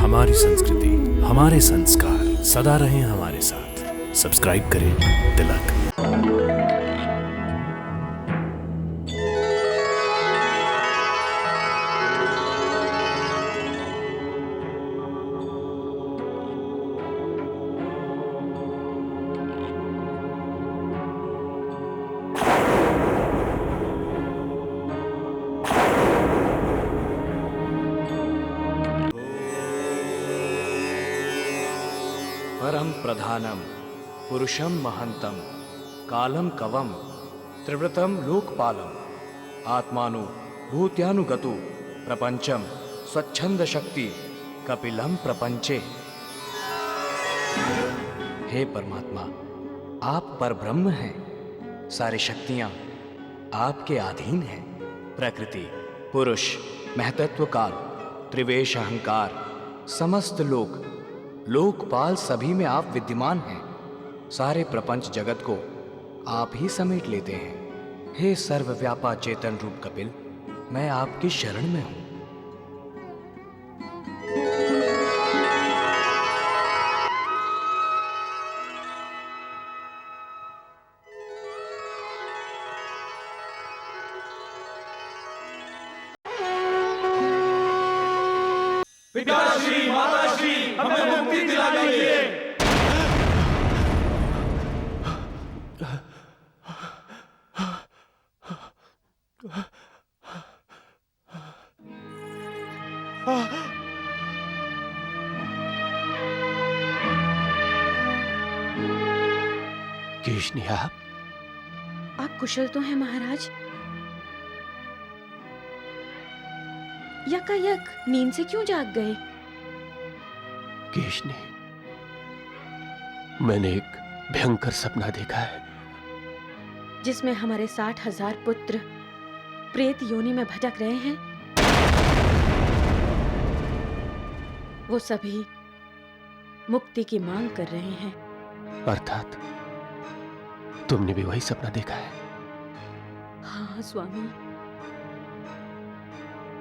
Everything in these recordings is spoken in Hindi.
हमारी संस्कृति, हमारे संस्कार सदा रहें हमारे साथ। सब्सक्राइब करें तिलक। परम प्रधानम पुरुषम महंतम कालम कवम त्रिव्रतम लोकपालम आत्मानु भूत्यानुगतु प्रपंचम स्वच्छंद शक्ति कपिलम प्रपंचे। हे परमात्मा, आप परब्रह्म हैं। सारी शक्तियां आपके अधीन हैं। प्रकृति, पुरुष, महतत्व काल, त्रिवेश अहंकार, समस्त लोक, लोकपाल सभी में आप विद्यमान हैं। सारे प्रपंच जगत को आप ही समेट लेते हैं। हे सर्वव्यापा चेतन रूप कपिल, मैं आपकी शरण में हूं। पिताश्री, माताश्री, हमें मुक्ति दिला दीजिए। केशनी, आप कुशल तो हैं महाराज? यकायक नींद से क्यों जाग गए? केशनी, मैंने एक भयंकर सपना देखा है जिसमें हमारे 60,000 पुत्र प्रेत योनि में भटक रहे हैं। वो सभी मुक्ति की मांग कर रहे हैं। अर्थात तुमने भी वही सपना देखा है? हाँ स्वामी,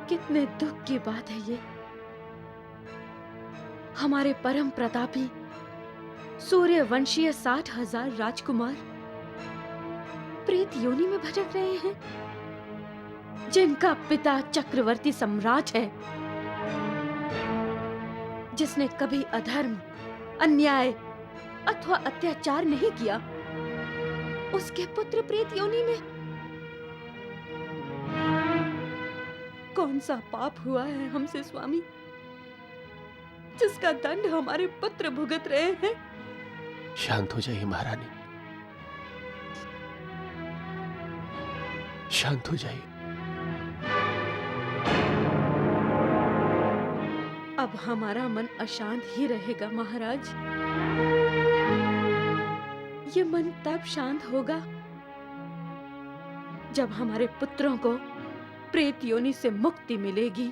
कितने दुख की बात है ये। हमारे परम प्रतापी सूर्यवंशीय 60,000 राजकुमार प्रेत योनि में भटक रहे हैं, जिनका पिता चक्रवर्ती सम्राट है, जिसने कभी अधर्म, अन्याय अथवा अत्याचार नहीं किया। उसके पुत्र प्रेत योनि में। कौन सा पाप हुआ है हमसे स्वामी, जिसका दंड हमारे पुत्र भुगत रहे हैं? शांत हो जाइए महारानी, शांत हो जाइए। अब हमारा मन अशांत ही रहेगा महाराज। ये मन तब शांत होगा जब हमारे पुत्रों को प्रेत योनि से मुक्ति मिलेगी।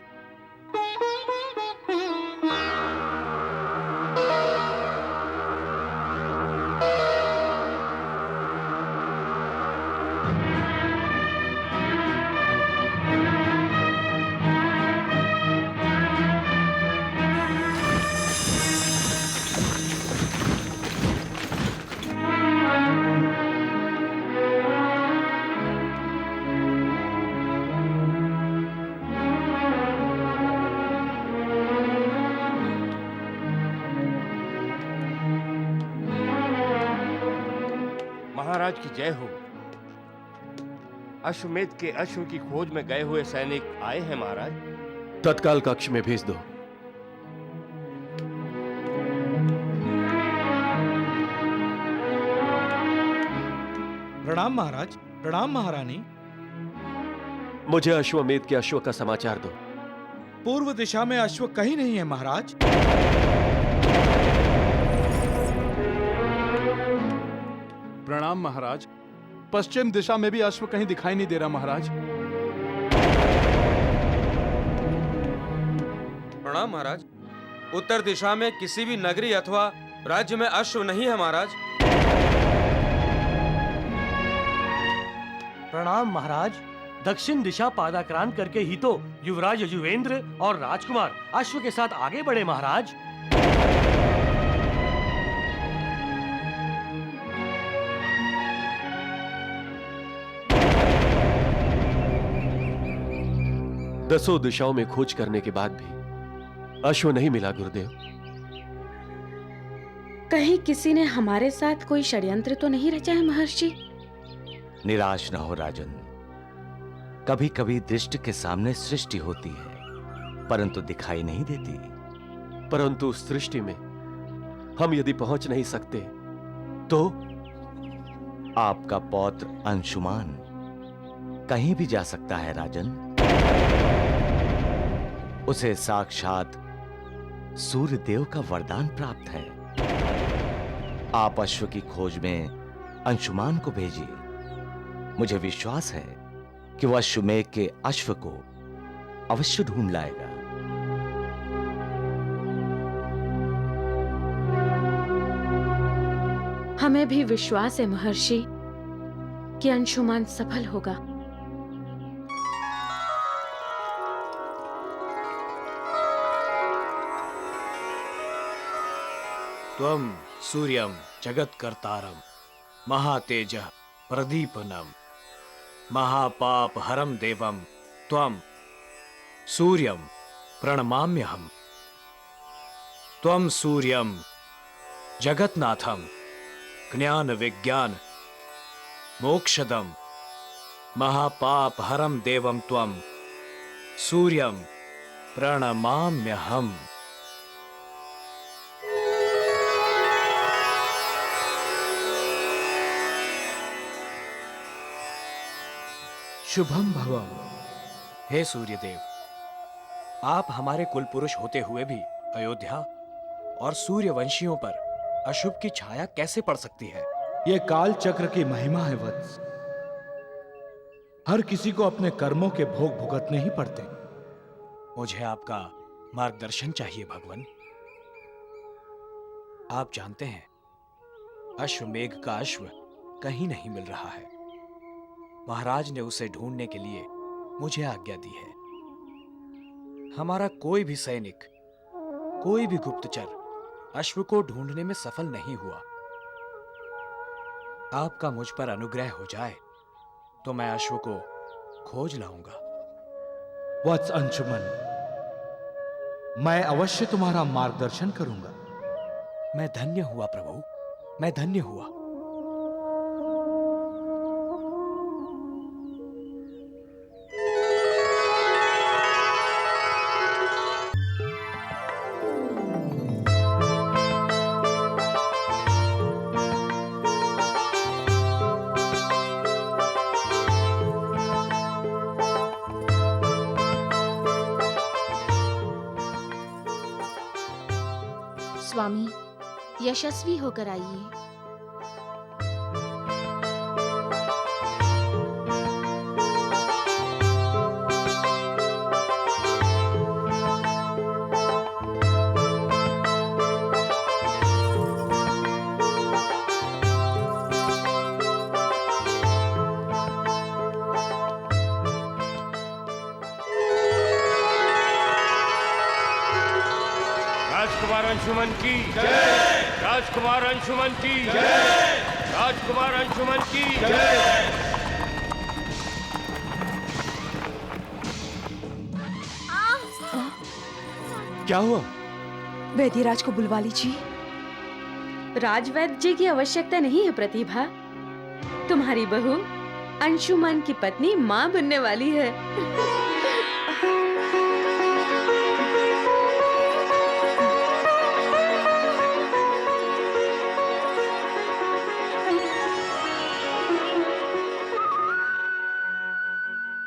महाराज की जय हो। अश्वमेध के अश्व की खोज में गए हुए सैनिक आए हैं महाराज। तत्काल कक्ष में भेज दो। प्रणाम महाराज। प्रणाम महारानी। मुझे अश्वमेध के अश्व का समाचार दो। पूर्व दिशा में अश्व कहीं नहीं है महाराज। प्रणाम महाराज। पश्चिम दिशा में भी अश्व कहीं दिखाई नहीं दे रहा महाराज। प्रणाम महाराज। उत्तर दिशा में किसी भी नगरी अथवा राज्य में अश्व नहीं है महाराज। प्रणाम महाराज। दक्षिण दिशा पादाक्रांत करके ही तो युवराज यजुवेंद्र और राजकुमार अश्व के साथ आगे बढ़े महाराज। दसों दिशाओं में खोज करने के बाद भी अश्व नहीं मिला गुरुदेव। कहीं किसी ने हमारे साथ कोई षड्यंत्र तो नहीं रचा है महर्षि? निराश न हो राजन। कभी कभी दृष्टि के सामने सृष्टि होती है परंतु दिखाई नहीं देती। परंतु उस सृष्टि में हम यदि पहुंच नहीं सकते तो? आपका पौत्र अंशुमान कहीं भी जा सकता है राजन। उसे साक्षात सूर्य देव का वरदान प्राप्त है। आप अश्व की खोज में अंशुमान को भेजिए। मुझे विश्वास है कि वह अश्वमेघ के अश्व को अवश्य ढूंढ लाएगा। हमें भी विश्वास है महर्षि कि अंशुमान सफल होगा। त्वं सूर्यं जगत्कर्तारं महातेजः प्रदीपनम महापाप हरम देवम त्वं सूर्यं प्रणमाम्यहम्। त्वं सूर्यं जगन्नाथं ज्ञान विज्ञान मोक्षदम महापाप हरम देवम त्वं सूर्यं प्रणमाम्यहम्। शुभम भवम। हे सूर्यदेव, आप हमारे कुल पुरुष होते हुए भी अयोध्या और सूर्यवंशियों पर अशुभ की छाया कैसे पड़ सकती है? ये काल चक्र की महिमा है वत्स। हर किसी को अपने कर्मों के भोग भुगतने ही पड़ते। मुझे आपका मार्गदर्शन चाहिए भगवान। आप जानते हैं अश्वमेघ का अश्व कहीं नहीं मिल रहा है। महाराज ने उसे ढूंढने के लिए मुझे आज्ञा दी है। हमारा कोई भी सैनिक, कोई भी गुप्तचर अश्व को ढूंढने में सफल नहीं हुआ। आपका मुझ पर अनुग्रह हो जाए तो मैं अश्व को खोज लाऊंगा। वत्स अंशुमन, मैं अवश्य तुम्हारा मार्गदर्शन करूंगा। मैं धन्य हुआ प्रभु, मैं धन्य हुआ। स्वामी, यशस्वी होकर आइए। राजकुमार अंशुमन की जय। राजकुमार अंशुमन की जय। राजकुमार अंशुमन की जय। क्या हुआ? वैद्यराज को बुलवा लीजिए। राजवैद्य जी की आवश्यकता नहीं है प्रतिभा। तुम्हारी बहू अंशुमान की पत्नी मां बनने वाली है।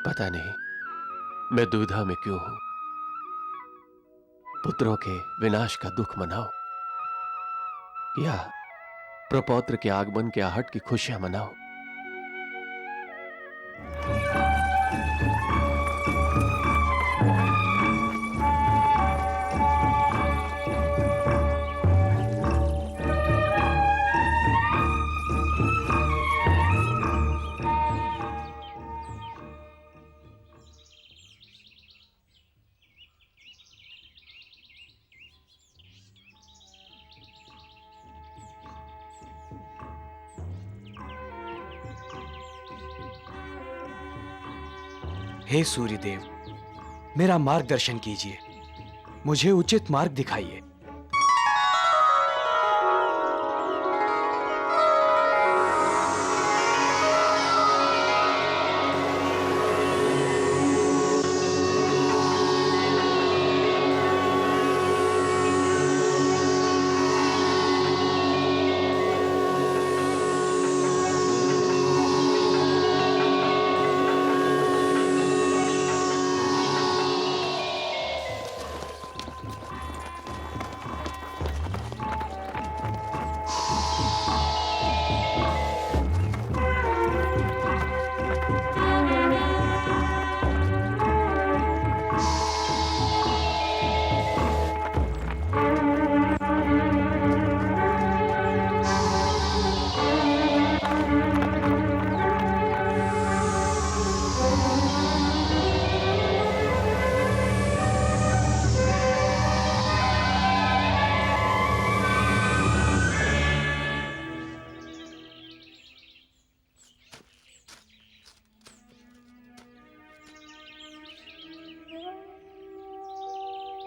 पता नहीं मैं दुविधा में क्यों हूं। पुत्रों के विनाश का दुख मनाओ या प्रपौत्र के आगमन के आहट की खुशियां मनाओ। हे सूर्यदेव, मेरा मार्गदर्शन कीजिए, मुझे उचित मार्ग दिखाइए।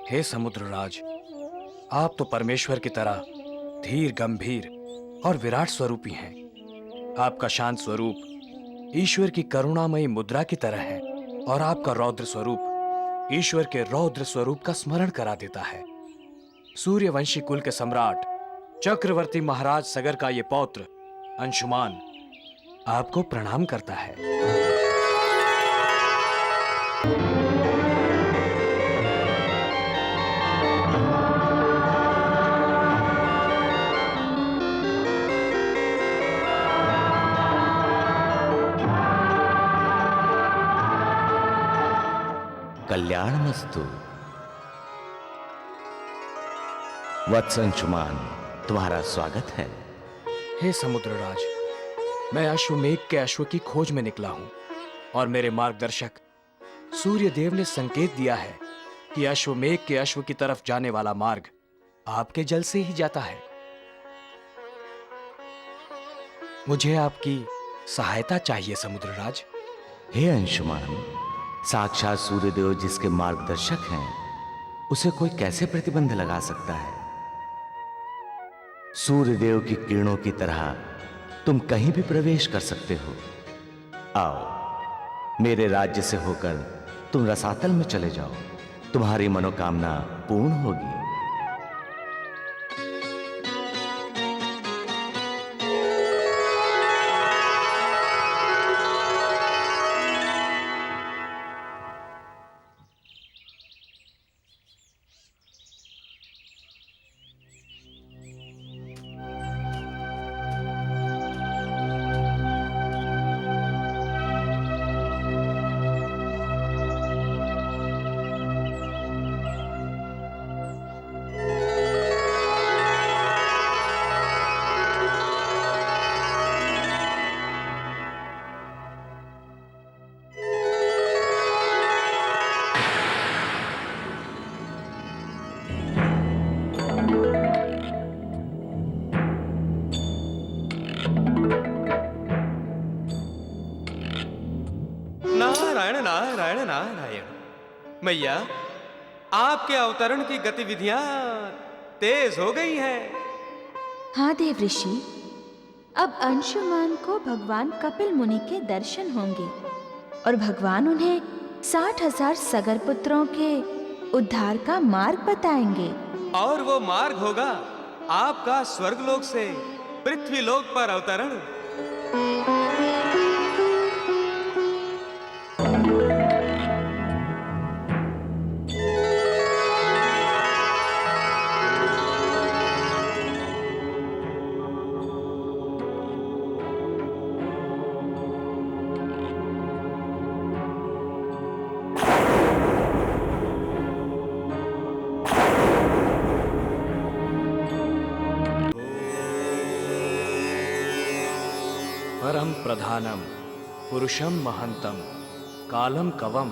हे समुद्रराज, आप तो परमेश्वर की तरह धीर, गंभीर और विराट स्वरूपी हैं। आपका शांत स्वरूप ईश्वर की करुणामयी मुद्रा की तरह है और आपका रौद्र स्वरूप ईश्वर के रौद्र स्वरूप का स्मरण करा देता है। सूर्यवंशी कुल के सम्राट चक्रवर्ती महाराज सगर का ये पौत्र अंशुमान आपको प्रणाम करता है। कल्याणमस्तु। वत्स अंशुमान, तुम्हारा स्वागत है। हे समुद्रराज, मैं अश्वमेघ के अश्व की खोज में निकला हूं और मेरे मार्गदर्शक सूर्यदेव ने संकेत दिया है कि अश्वमेघ के अश्व की तरफ जाने वाला मार्ग आपके जल से ही जाता है। मुझे आपकी सहायता चाहिए समुद्रराज। हे अंशुमान, साक्षात सूर्यदेव जिसके मार्गदर्शक हैं, उसे कोई कैसे प्रतिबंध लगा सकता है? सूर्यदेव की किरणों की तरह तुम कहीं भी प्रवेश कर सकते हो। आओ, मेरे राज्य से होकर तुम रसातल में चले जाओ, तुम्हारी मनोकामना पूर्ण होगी। नारायण नारायण नारायण। मैया, आपके अवतरण की गतिविधियां तेज हो गई हैं। हाँ देव ऋषि, अब अंशुमान को भगवान कपिल मुनि के दर्शन होंगे और भगवान उन्हें 60,000 सगर पुत्रों के उद्धार का मार्ग बताएंगे। और वो मार्ग होगा आपका स्वर्गलोक से पृथ्वीलोक पर अवतरण। परम प्रधानम पुरुषम महंतम कालम कवम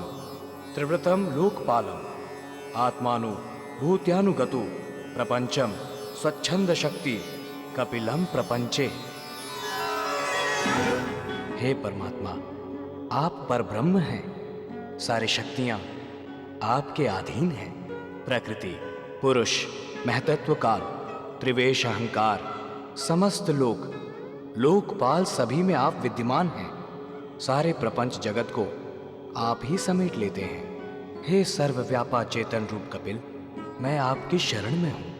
त्रिव्रतम लोकपालम आत्मानु भूत्यानुगतु प्रपंचम स्वच्छंद शक्ति कपिलम प्रपंचे। हे परमात्मा, आप परब्रह्म हैं, सारी शक्तियां आपके अधीन हैं। प्रकृति, पुरुष, महतत्व काल, त्रिवेश अहंकार, समस्त लोक, लोकपाल सभी में आप विद्यमान हैं। सारे प्रपंच जगत को आप ही समेट लेते हैं। हे सर्वव्यापा चेतन रूप कपिल, मैं आपकी शरण में हूं।